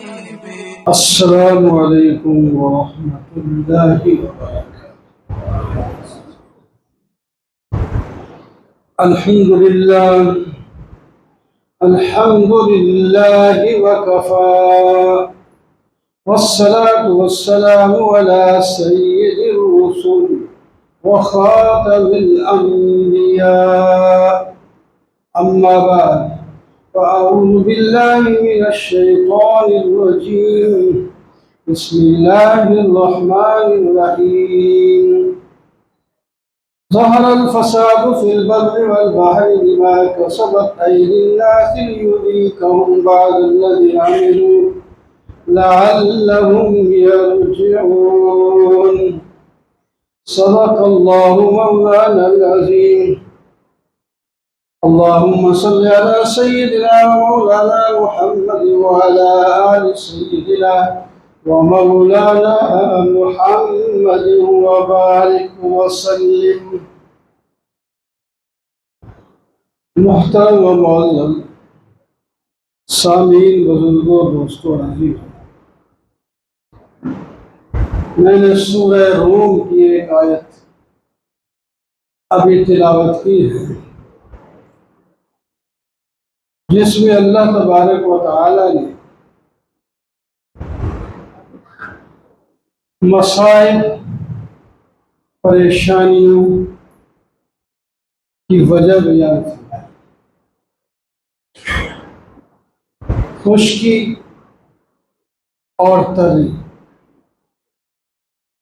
السلام علیکم ورحمۃ اللہ وبرکاتہ۔ الحمد للہ وکفى والصلاة والسلام على سيد الرسل وخاتم الأنبياء أما بعد فأعوذ بالله من الشيطان الرجيم بسم الله الرحمن الرحيم ظهر الفساد في البر والبحر بما كسبت أيدي الناس ليذيقهم بعض الذي عملوا لعلهم يرجعون صدق الله مولانا العظيم اللهم صل على سيدنا ومولانا محمد وعلى آل سيدنا ومولانا محمد وبارك وسلم۔ محترم و معزز سامعین، بزرگوں، دوستوں، عزیز، میں نے سورہ روم کی ایک آیت ابھی تلاوت کی ہے جس میں اللہ تبارک و تعالی نے مسائل، پریشانیوں کی وجہ بیان کی ہے۔ خشکی اور تری،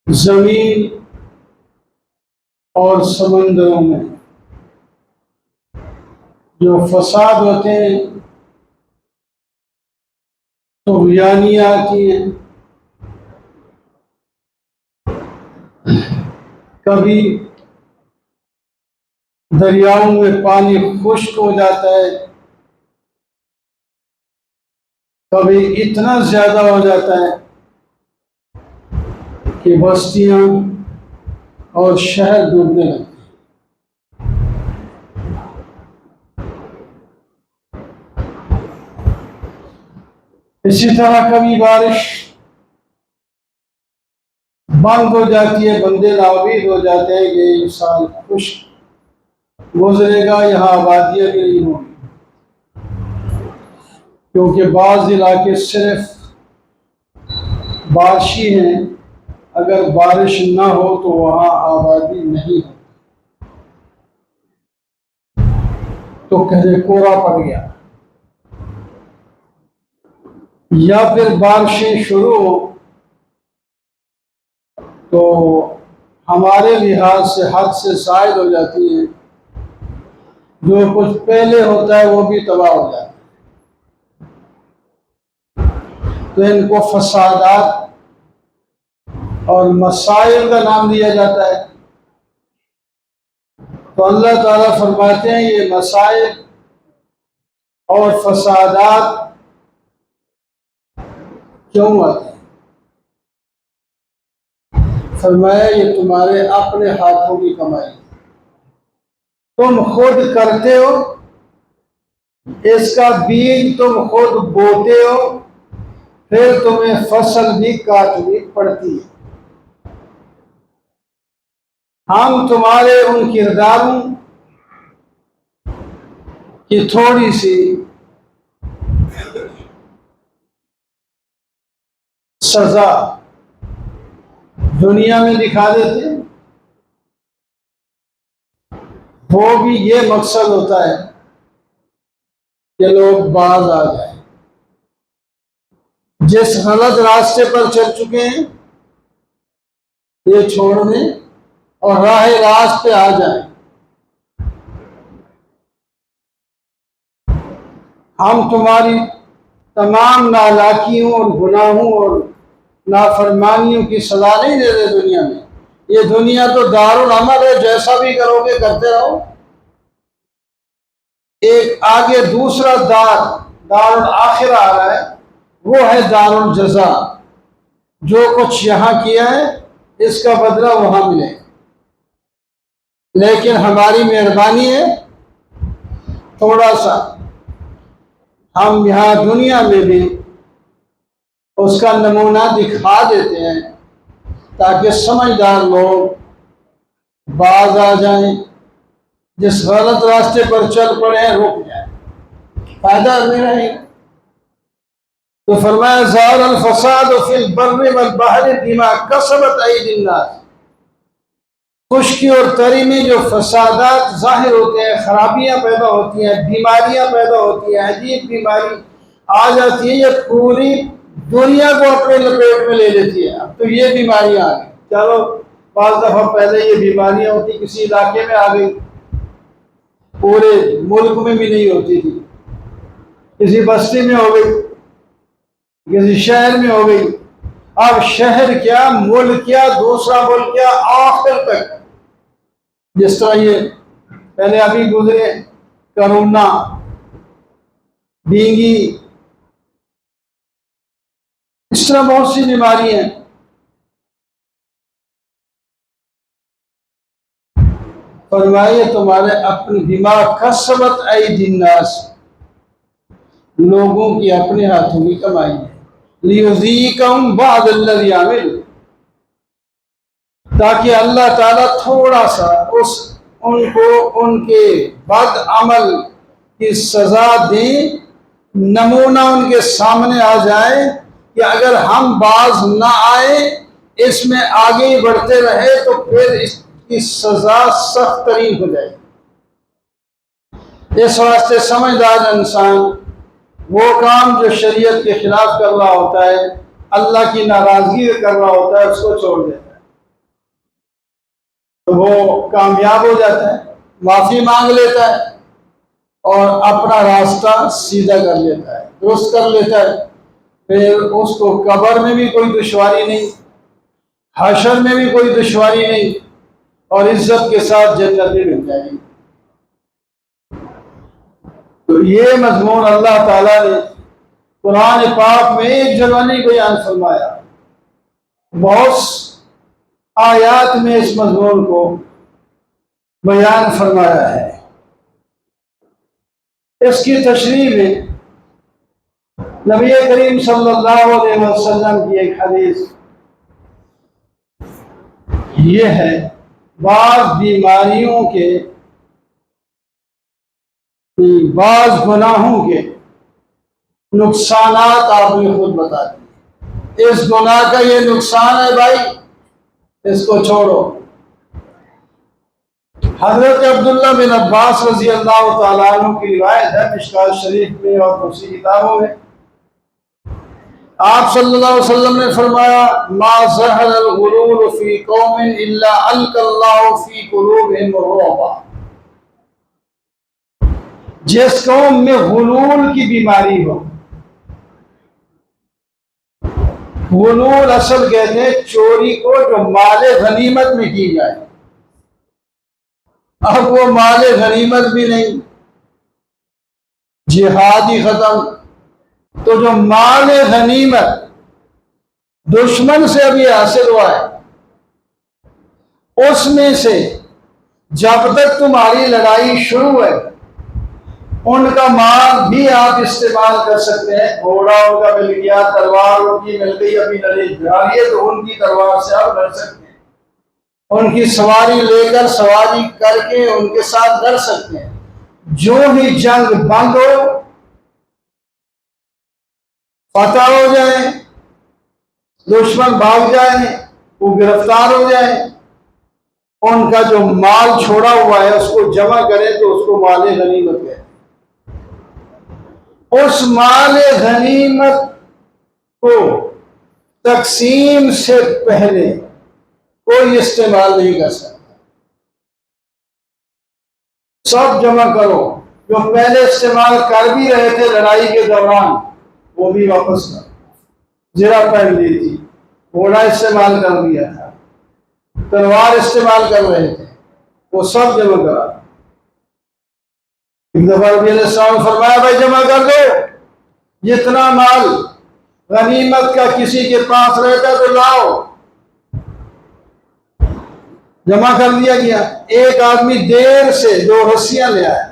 زمین اور سمندروں میں جو فساد ہوتے ہیں، طغیانیاں آتی ہیں، کبھی دریاؤں میں پانی خشک ہو جاتا ہے، کبھی اتنا زیادہ ہو جاتا ہے کہ بستیاں اور شہر ڈوبنے لگتے ہیں۔ اسی طرح کبھی بارش بند ہو جاتی ہے، بندے ناامید ہو جاتے ہیں کہ یہ سال خشک گزرے گا، یہاں آبادیاں بھی نہیں ہوں گی، کیونکہ بعض علاقے صرف بارشی ہیں، اگر بارش نہ ہو تو وہاں آبادی نہیں ہو، تو کہے کوڑا پڑ گیا، یا پھر بارشیں شروع ہو تو ہمارے لحاظ سے حد سے زائد ہو جاتی ہیں، جو کچھ پہلے ہوتا ہے وہ بھی تباہ ہو جاتا ہے، تو ان کو فسادات اور مسائل کا نام دیا جاتا ہے۔ تو اللہ تعالیٰ فرماتے ہیں یہ مسائل اور فسادات کیوں آتے ہیں؟ فرمایا یہ تمہارے اپنے ہاتھوں کی کمائی، تم خود کرتے ہو، اس کا بیج تم خود بوتے ہو، پھر تمہیں فصل بھی کاٹنی پڑتی ہے۔ ہم تمہارے ان کرداروں کی تھوڑی سی سزا دنیا میں دکھا دیتے ہیں، وہ بھی یہ مقصد ہوتا ہے کہ لوگ باز آ جائیں، جس غلط راستے پر چل چکے ہیں یہ چھوڑ دیں اور راہ راست پہ آ جائیں۔ ہم تمہاری تمام نالاکیوں اور گناہوں اور نافرمانیوں کی سزا نہیں دے رہے دنیا میں، یہ دنیا تو دار العمل ہے، جیسا بھی کرو گے کرتے رہو۔ ایک آگے دوسرا دار الآخرہ آ رہا ہے، وہ ہے دار الجزا، جو کچھ یہاں کیا ہے اس کا بدلہ وہاں ملے، لیکن ہماری مہربانی ہے تھوڑا سا ہم یہاں دنیا میں بھی اس کا نمونہ دکھا دیتے ہیں تاکہ سمجھدار لوگ باز آ جائیں، جس غلط راستے پر چل پڑے ہیں رک جائیں، فائدہ نہیں رہے گا۔ تو فرمایا ظہر الفساد فی البر والبحر بما کسبت ایدی الناس، خشکی اور تری میں جو فسادات ظاہر ہوتے ہیں، خرابیاں پیدا ہوتی ہیں، بیماریاں پیدا ہوتی ہیں، عجیب بیماری آ جاتی ہے، یہ پوری دنیا کو اپنے لپیٹ میں لے لیتی ہے۔ اب تو یہ بیماریاں آ گئی، چلو بعض دفعہ پہلے یہ بیماریاں ہوتی کسی علاقے میں آ گئی، پورے ملک میں بھی نہیں ہوتی تھی، کسی بستی میں ہو گئی، کسی شہر میں ہو گئی، اب شہر کیا، ملک کیا، دوسرا ملک کیا، آخر تک جس طرح یہ پہلے ابھی گزرے کرونا، ڈینگی، اس طرح بہت سی بیماری ہیں۔ فرمائیے تمہارے اپنے دماغ کسبت ایدی الناس، لوگوں کی اپنے ہاتھوں کی کمائی ہے، لیذیقہم بعض الذی عملوا، تاکہ اللہ تعالیٰ تھوڑا سا ان کو ان کے بد عمل کی سزا دیں، نمونہ ان کے سامنے آ جائے کہ اگر ہم باز نہ آئے، اس میں آگے بڑھتے رہے تو پھر اس کی سزا سخت ترین ہو جائے گی۔ اس واسطے سمجھدار انسان وہ کام جو شریعت کے خلاف کر رہا ہوتا ہے، اللہ کی ناراضگی کر رہا ہوتا ہے، اس کو چھوڑ دیتا ہے تو وہ کامیاب ہو جاتا ہے، معافی مانگ لیتا ہے اور اپنا راستہ سیدھا کر لیتا ہے، درست کر لیتا ہے۔ پھر اس کو قبر میں بھی کوئی دشواری نہیں، حشر میں بھی کوئی دشواری نہیں، اور عزت کے ساتھ جنت میں مل جائے گی۔ تو یہ مضمون اللہ تعالیٰ نے قرآن پاک میں ایک جگہ نہیں بیان فرمایا، بہت آیات میں اس مضمون کو بیان فرمایا ہے۔ اس کی تشریح میں نبی کریم صلی اللہ علیہ وسلم کی ایک حدیث یہ ہے، بعض بیماریوں کے، بعض گناہوں کے نقصانات آپ نے خود بتا دیے، اس گناہ کا یہ نقصان ہے بھائی، اس کو چھوڑو۔ حضرت عبداللہ بن عباس رضی اللہ تعالیٰ عنہ کی روایت ہے مشکوٰۃ شریف میں اور دوسری کتابوں میں، آپ صلی اللہ علیہ وسلم نے فرمایا ما ظہر الغرور فی قوم الا القی اللہ فی قلوبہم الرعب، جس قوم میں غلول کی بیماری ہو، غلول اصل کہتے ہیں چوری کو جو مال غنیمت میں کی جائے، اب وہ مال غنیمت بھی نہیں، جہاد ہی ختم، تو جو مال غنیمت دشمن سے ابھی حاصل ہوا ہے، اس میں سے جب تک تمہاری لڑائی شروع ہے ان کا مال بھی آپ استعمال کر سکتے ہیں، گھوڑا ان کا مل گیا، تلوار ان کی مل گئی، ابھی لڑائی جاری ہے تو ان کی تلوار سے آپ لڑ سکتے ہیں، ان کی سواری لے کر سواری کر کے ان کے ساتھ لڑ سکتے ہیں۔ جو ہی جنگ بند ہو، فتح ہو جائیں، دشمن بھاگ جائیں، وہ گرفتار ہو جائیں، ان کا جو مال چھوڑا ہوا ہے اس کو جمع کریں تو اس کو مال غنیمت ہے۔ اس مال غنیمت کو تقسیم سے پہلے کوئی استعمال نہیں کر سکتا، سب جمع کرو، جو پہلے استعمال کر بھی رہے تھے لڑائی کے دوران وہ بھی واپس کرو، زرہ پہن لی تھی، گھوڑا استعمال کر لیا تھا، تلوار استعمال کر رہے تھے، وہ سب جمع کرا۔ ایک دفعہ نبی علیہ السلام نے فرمایا بھائی جمع کر دو، جتنا مال غنیمت کا کسی کے پاس رہتا تو لاؤ، جمع کر دیا گیا۔ ایک آدمی دیر سے 2 رسیاں لے آیا،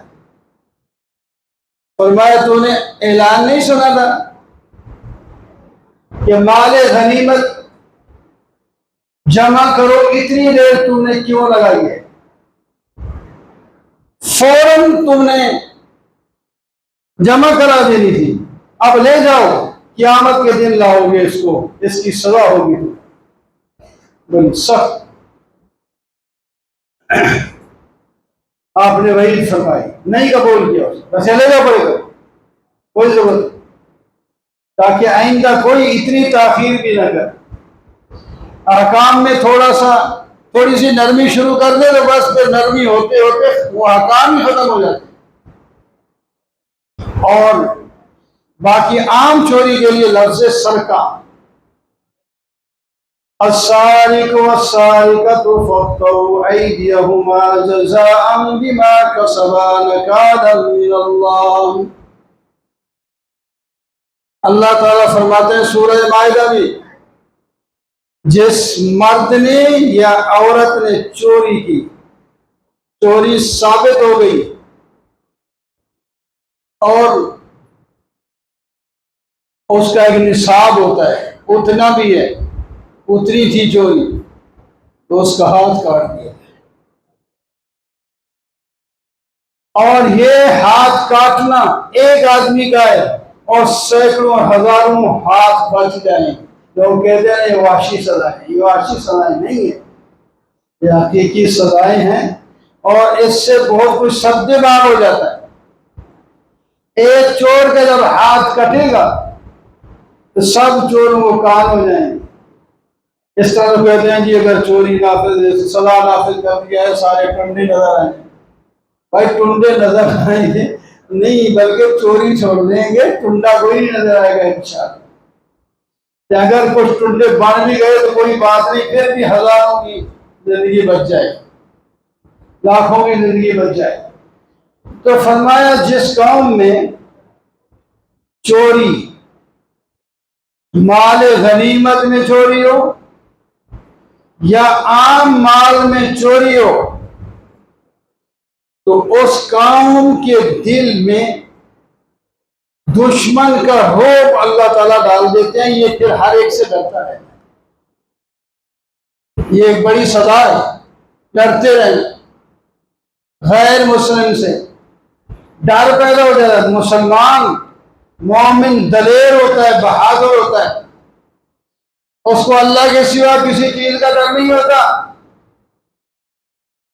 فرمایا تو نے اعلان نہیں سنا تھا؟ کہ مال غنیمت جمع کرو، اتنی دیر تم نے کیوں لگائی ہے؟ فوراً تم نے جمع کرا دینی تھی، اب لے جاؤ، قیامت کے دن لاؤ گے اس کو، اس کی سزا ہوگی بڑی سخت۔ آپ نے وہی فرمائی، نہیں قبول کیا بس لے جاؤ پڑے گا، کوئی ضرورت نہیں، تاکہ آئندہ کوئی اتنی تاخیر بھی نہ کرے۔ احکام میں تھوڑی سی نرمی شروع کر دے تو بس پھر نرمی ہوتے ہوتے وہ احکام ہی ختم ہو جاتے۔ اور باقی عام چوری کے لیے لفظ سرقہ، السارق والسارقة فاقطعوا أيديهما جزاء بما كسبا نكالا من اللہ۔ اللہ تعالیٰ فرماتے ہیں سورہ مائدہ میں، جس مرد نے یا عورت نے چوری کی، چوری ثابت ہو گئی اور اس کا ایک نصاب ہوتا ہے، اتنا بھی ہے، اتنی تھی چوری، تو اس کا ہاتھ کاٹ دیا۔ اور یہ ہاتھ کاٹنا ایک آدمی کا ہے اور سینکڑوں ہزاروں ہاتھ بچ جائیں۔ لوگ کہتے ہیں یہ وحشی سزائیں، یہ وحشی سزائیں نہیں ہے، یہ حقیقی سزائیں ہیں، اور اس سے بہت کچھ سد باغ ہو جاتا ہے۔ ایک چور کا جب ہاتھ کٹے گا تو سب چوروں کو کان ہو جائیں گے۔ اس طرح کہتے ہیں جی اگر چوری نافذ سزا نافذ کر دیا ہے سارے ٹنڈے نظر آئیں گے۔ بھائی ٹنڈے نظر آئیں گے نہیں، بلکہ چوری چھوڑ دیں گے، ٹنڈا کوئی نہیں نظر آئے گا انشاءاللہ۔ اگر کچھ ٹنڈے بن بھی گئے تو کوئی بات نہیں، پھر بھی ہزاروں کی زندگی بچ جائے، لاکھوں کی زندگی بچ جائے۔ تو فرمایا جس قوم میں چوری، مال غنیمت میں چوری ہو یا عام مال میں چوری ہو، تو اس قوم کے دل میں دشمن کا رعب اللہ تعالیٰ ڈال دیتے ہیں، یہ پھر ہر ایک سے ڈرتا ہے۔ یہ ایک بڑی سزا ہے، ڈرتے رہیں غیر مسلم سے، ڈر پیدا ہو جاتا ہے۔ مسلمان مومن دلیر ہوتا ہے، بہادر ہوتا ہے، اس کو اللہ کے سوا کسی چیز کا ڈر نہیں ہوتا،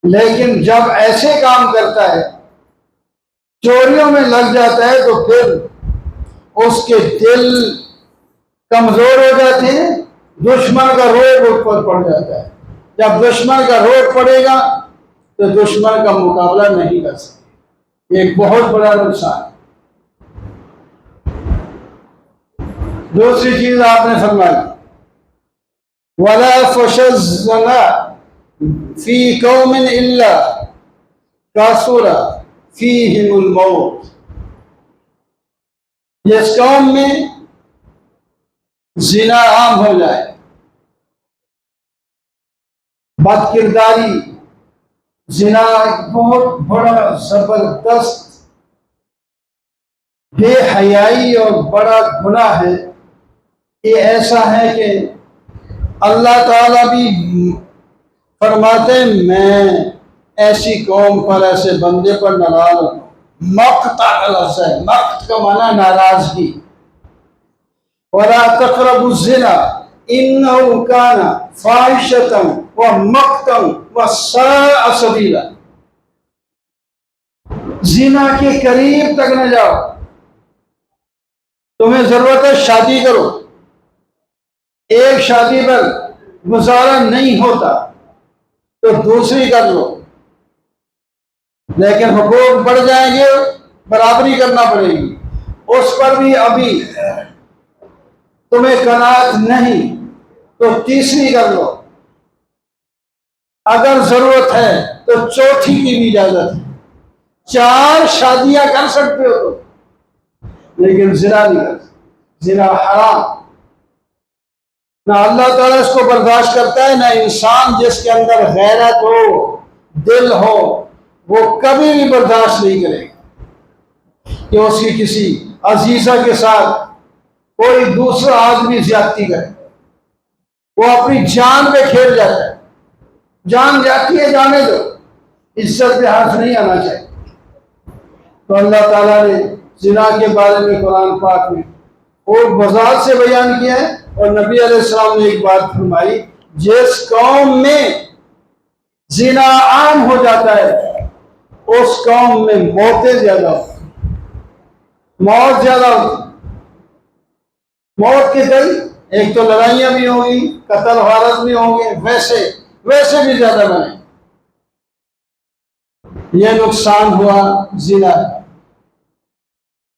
لیکن جب ایسے کام کرتا ہے، چوریوں میں لگ جاتا ہے، تو پھر اس کے دل کمزور ہو جاتے ہیں، دشمن کا رعب اوپر پڑ جاتا ہے۔ جب دشمن کا رعب پڑے گا تو دشمن کا مقابلہ نہیں کر سکتے، یہ ایک بہت بڑا نقصان ہے۔ دوسری چیز آپ نے فرمائی وَلَا فَشَزَّنَ فِي قَوْمٍ إِلَّا كَثُرَ فِيهِمُ الْمَوْتُ۔ جس قوم میں زنا عام ہو جائے، بد کرداری، زنا ایک بہت بڑا زبردست بے حیائی اور بڑا گناہ ہے، یہ ایسا ہے کہ اللہ تعالیٰ بھی فرماتے ہیں میں ایسی قوم پر، ایسے بندے پر ناراض ہوں۔ مقت کا لفظ ہے، مقت کا معنی ناراضگی۔ وَلَا تَقْرَبُوا الزِّنَا إِنَّهُ كَانَ فَاحِشَةً وَمَقْتًا وَسَاءَ سَبِيلًا۔ زنا کے قریب تک نہ جاؤ، تمہیں ضرورت ہے شادی کرو، ایک شادی پر گزارا نہیں ہوتا تو دوسری کر لو، لیکن حقوق بڑھ جائیں گے، برابری کرنا پڑے گی، اس پر بھی ابھی تمہیں قناعت نہیں تو تیسری کر لو، اگر ضرورت ہے تو چوتھی کی بھی اجازت ہے، 4 شادیاں کر سکتے ہو تو، لیکن زنا نہیں کر سکتے، زنا حرام۔ نہ اللہ تعالیٰ اس کو برداشت کرتا ہے، نہ انسان جس کے اندر غیرت ہو، دل ہو، وہ کبھی بھی برداشت نہیں کرے گا کہ اس کی کسی عزیزہ کے ساتھ کوئی دوسرا آدمی زیادتی کرے، وہ اپنی جان پہ کھیل جاتا ہے، جان جاتی ہے جانے دو، عزت پہ ہاتھ نہیں آنا چاہیے۔ تو اللہ تعالیٰ نے زنا کے بارے میں قرآن پاک میں اور وضاحت سے بیان کیا ہے، اور نبی علیہ السلام نے ایک بات فرمائی، جس قوم میں زنا عام ہو جاتا ہے اس قوم میں موتیں زیادہ ہوتی ہیں، موت زیادہ ہوتی ہے۔ موت کے کئی، ایک تو لڑائیاں بھی ہوں گی، قتل غارت بھی ہوں گے، ویسے بھی زیادہ بنے۔ یہ نقصان ہوا زنا۔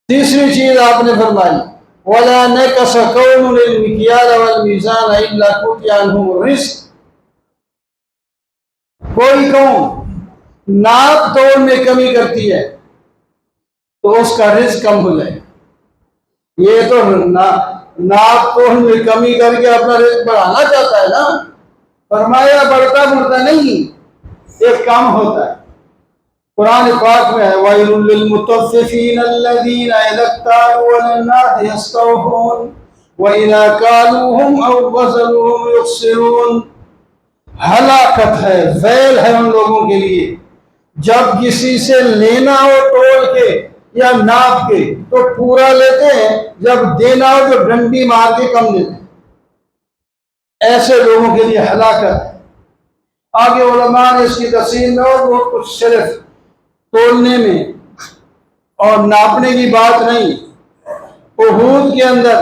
تیسری چیز آپ نے فرمائی، وَلَا نَكَسَ قَوْمٌ الْمِكْيَالَ وَالْمِيزَانَ إِلَّا قُطِعَ عَنْهُمُ الرِّزْقُ۔ کوئی قوم ناپ توڑ میں کمی کرتی ہے تو اس کا رزق کم ہو جائے۔ یہ تو ناپ توڑ میں کمی کر کے اپنا رزق بڑھانا چاہتا ہے نا، فرمایا بڑھتا نہیں، یہ کم ہوتا ہے۔ قرآن پاک میں ہے وَيْلٌ لِّلْمُطَفِّفِينَ الَّذِينَ إِذَا اكْتَالُوا عَلَى النَّاسِ يَسْتَوْفُونَ وَإِذَا كَالُوهُمْ أَوْ وَزَنُوهُمْ يُخْسِرُونَ۔ ہلاکت ہے، ویل ہے ان لوگوں کے لیے جب کسی سے لینا ہو تول کے یا ناپ کے تو پورا لیتے ہیں، جب دینا ہو تو ڈنڈی مار کے کم دیتے ہیں۔ ایسے لوگوں کے لیے ہلاکت ہے۔ آگے علماء نے اس کی تفصیل میں اور بہت کچھ، صرف تولنے میں اور ناپنے کی بات نہیں، عہود کے اندر،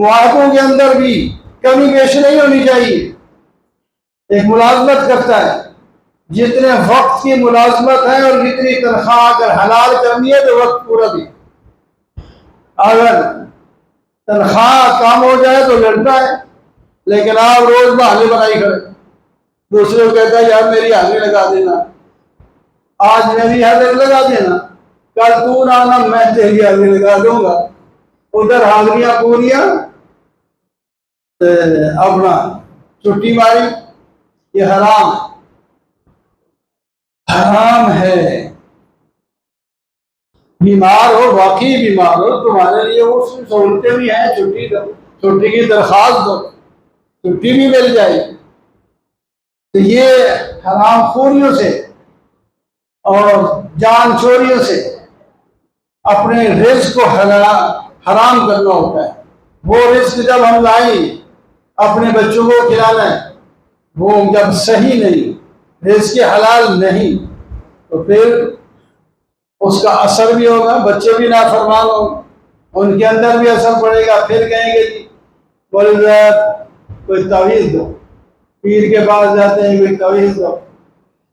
معاہدوں کے اندر بھی کمی بیشی نہیں ہونی چاہیے۔ ایک ملازمت کرتا ہے، جتنے وقت کی ملازمت ہے اور جتنی تنخواہ اگر حلال کرنی ہے تو وقت پورا دی۔ اگر تنخواہ کام ہو جائے تو لڑتا ہے، لیکن آپ روز بہانے بنائی کریں، دوسرے کو کہتا ہے یار میری حاضری لگا دینا، آج میری حاضری لگا دینا، کل تو نہ آنا میں تیری حاضری لگا دوں گا۔ ادھر حاضریاں پوریاں، اپنا چھٹی ماری، یہ حرام ہے، حرام ہے۔ بیمار ہو، واقعی بیمار ہو، تمہارے لیے وہ سہولتیں بھی ہیں، چھٹی دو، چھٹی کی درخواست دو، چھٹی بھی مل جائے۔ تو یہ حرام خوریوں سے اور جان چوریوں سے اپنے رزق کو حرام کرنا ہوتا ہے۔ وہ رزق جب ہم لائیں اپنے بچوں کو کھلانا ہے، وہ جب صحیح نہیں، رزق حلال نہیں، تو پھر اس کا اثر بھی ہوگا، بچے بھی نافرمان ہوں گے، ان کے اندر بھی اثر پڑے گا۔ پھر کہیں گے جی بولے صاحب کوئی تعویذ دو، پیر کے پاس جاتے ہیں کوئی تعویذ دو،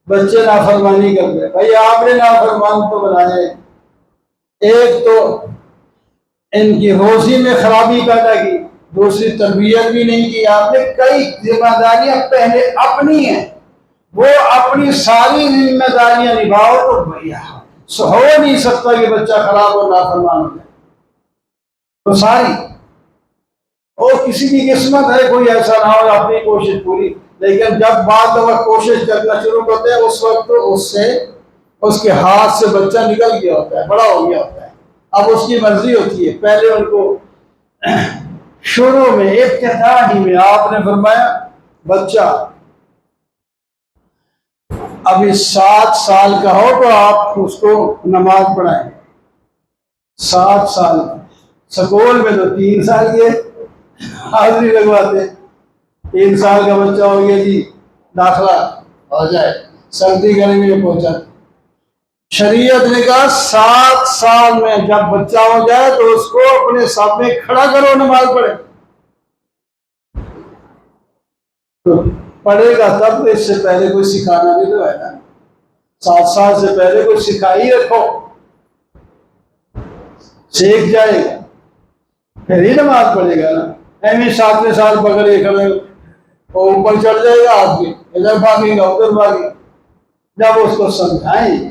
بچے نافرمانی کرتے ہیں۔ بھائی آپ نے نافرمان تو بنایا، ایک تو ان کی روزی میں خرابی پیدا کی، دوسری تربیت بھی نہیں کی آپ نے۔ کئی ذمہ داریاں پہلے اپنی ہیں، وہ اپنی ساری ذمہ داریاں نبھاؤ تو بھیا ہو نہیں سکتا کہ بچہ خراب اور نافرمان ہو جائے، تو ساری اور کسی کی قسمت ہے کوئی ایسا نہ ہو اپنی کوشش پوری، لیکن جب بعد وقت کوشش کرنا شروع کرتے ہیں اس وقت اس کے ہاتھ سے بچہ نکل گیا ہوتا ہے، بڑا ہو گیا ہوتا ہے، اب اس کی مرضی ہوتی ہے۔ پہلے ان کو شروع میں ابتدا ہی میں آپ نے فرمایا بچہ ابھی 7 سال کا ہو تو آپ اس کو نماز پڑھائیں، 7 سال، سکول میں تو 3 سال کے حاضری لگواتے، 3 سال کا بچہ ہو گیا جی داخلہ ہو جائے، سردی گرمی میں پہنچا۔ شریعت نے کہا 7 سال میں جب بچہ ہو جائے تو اس کو اپنے صف میں کھڑا کرو، نماز پڑھے۔ تو پڑھے گا تب، اس سے پہلے کوئی سکھانا نہیں تو ہے نا، 7 سال سے پہلے کوئی سکھائی رکھو، سیکھ جائے گا پھر ہی نماز پڑھے گا نا۔ ایویں 7ویں سال پکڑے کھڑے اور اوپر چڑھ جائے گا، آپ کے ادھر بھاگے گا ادھر بھاگے گا۔ جب اس کو سمجھائیں،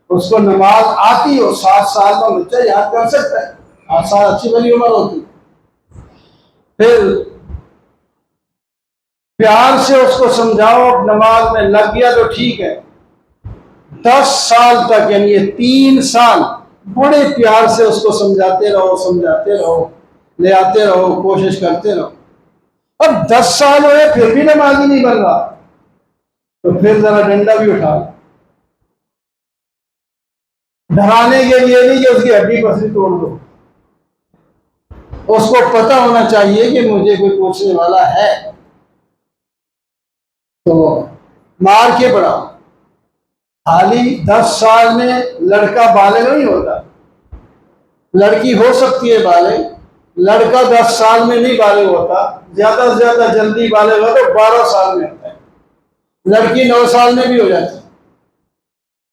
اس کو نماز آتی ہو، 7 سال کا بچہ یاد کر سکتا ہے، 8 سال اچھی بڑی عمر ہوتی، پھر پیار سے اس کو سمجھاؤ، نماز میں لگ گیا تو ٹھیک ہے۔ 10 سال تک یعنی 3 سال بڑے پیار سے اس کو سمجھاتے رہو، لے آتے رہو، کوشش کرتے رہو۔ اب 10 سال ہوئے پھر بھی نمازی نہیں بن رہا، تو پھر ذرا ڈنڈا بھی اٹھا، ڈرانے کے لیے نہیں کہ اس کی ہڈی پسلی توڑ دو، اس کو پتہ ہونا چاہیے کہ مجھے کوئی پوچھنے والا ہے، تو مار کے پڑھاؤ۔ حالی 10 سال میں لڑکا بالغ نہیں ہوتا، لڑکی ہو سکتی ہے بالغ، لڑکا 10 سال میں نہیں بالغ ہوتا، زیادہ سے زیادہ جلدی بالغ ہو تو 12 سال میں ہوتا ہے، لڑکی 9 سال میں بھی ہو جاتی ہے۔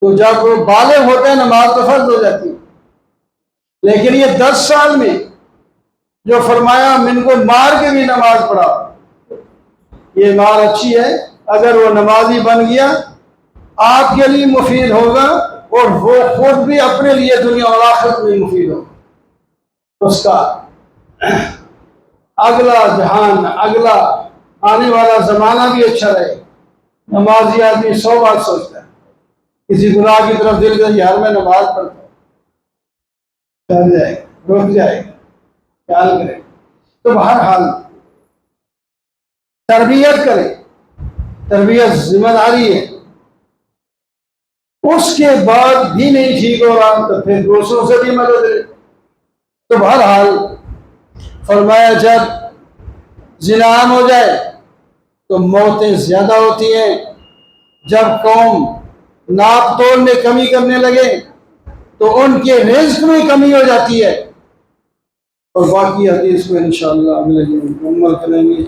تو جب وہ بالغ ہوتے ہیں نماز تو فرض ہو جاتی ہے، لیکن یہ 10 سال میں جو فرمایا من کو مار کے بھی نماز پڑھا، یہ مار اچھی ہے۔ اگر وہ نمازی بن گیا آپ کے لیے مفید ہوگا، اور وہ خود بھی اپنے لیے دنیا اور آخرت میں مفید ہوگا، اس کا اگلا جہان، اگلا آنے والا زمانہ بھی اچھا رہے۔ نمازی آدمی 100 بار سوچتا ہے، کسی گناہ کی طرف دل کا یار میں نماز پڑھتا ہوں، چل جائے گا، رک جائے گا، خیال کرے۔ تو بہرحال تربیت کرے، تربیت ذمہ داری ہے۔ اس کے بعد بھی نہیں ٹھیک ہو رہا تو پھر دوسروں سے بھی مدد لے۔ تو بہرحال فرمایا جب زنا عام ہو جائے تو موتیں زیادہ ہوتی ہیں، جب قوم ناپ تول میں کمی کرنے لگے تو ان کے رزق میں کمی ہو جاتی ہے۔ اور باقی حدیث کو انشاءاللہ اگلے دن مکمل کریں گے۔